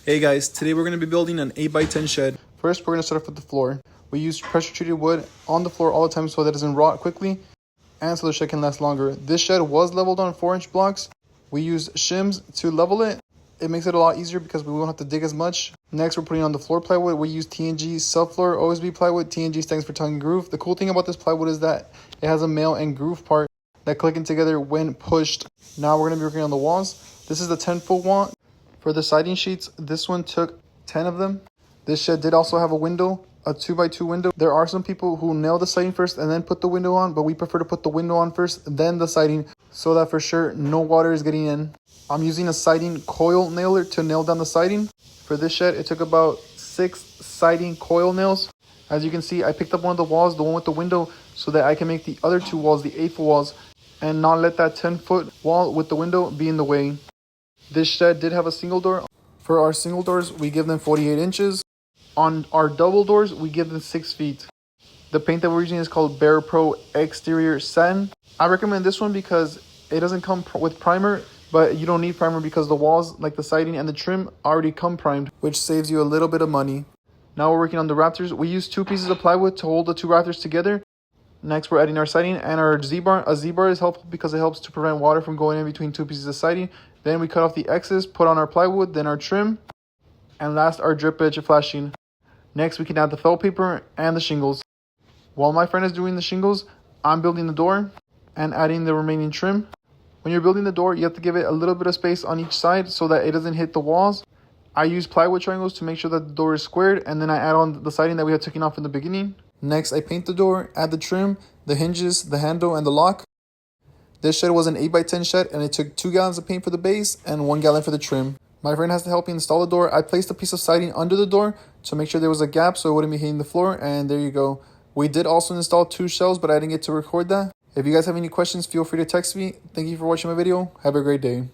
Hey guys, today we're going to be building an 8x10 shed. First, we're going to start off with the floor. We use pressure treated wood on the floor all the time so that it doesn't rot quickly and so the shed can last longer. This shed was leveled on 4-inch blocks. We used shims to level it. It makes it a lot easier because we won't have to dig as much. Next, we're putting on the floor plywood. We use TNG subfloor OSB plywood. TNG stands for tongue and groove. The cool thing about this plywood is that it has a male and groove part that click in together when pushed. Now we're going to be working on the walls. This is the 10-foot wall. For the siding sheets, this one took 10 of them. This shed did also have a window, a 2x2 window. There are some people who nail the siding first and then put the window on, but we prefer to put the window on first, then the siding, so that for sure no water is getting in. I'm using a siding coil nailer to nail down the siding. For this shed, it took about 6 siding coil nails. As you can see, I picked up one of the walls, the one with the window, so that I can make the other 2 walls, the 8-foot walls, and not let that 10-foot wall with the window be in the way. This shed did have a single door. For our single doors, we give them 48 inches. On our double doors, we give them 6 feet. The paint that we're using is called Bear Pro Exterior Satin. I recommend this one because it doesn't come with primer, but you don't need primer because the walls, like the siding and the trim, already come primed, which saves you a little bit of money. Now we're working on the rafters. We use 2 pieces of plywood to hold the 2 rafters together. Next, we're adding our siding and our Z-bar. A Z-bar is helpful because it helps to prevent water from going in between 2 pieces of siding. Then we cut off the excess, put on our plywood, then our trim, and last our drip edge flashing. Next, we can add the felt paper and the shingles. While my friend is doing the shingles, I'm building the door and adding the remaining trim. When you're building the door, you have to give it a little bit of space on each side so that it doesn't hit the walls. I use plywood triangles to make sure that the door is squared, and then I add on the siding that we had taken off in the beginning. Next, I paint the door, add the trim, the hinges, the handle, and the lock. This shed was an 8x10 shed, and it took 2 gallons of paint for the base and 1 gallon for the trim. My friend has to help me install the door. I placed a piece of siding under the door to make sure there was a gap so it wouldn't be hitting the floor, and there you go. We did also install 2 shelves, but I didn't get to record that. If you guys have any questions, feel free to text me. Thank you for watching my video. Have a great day.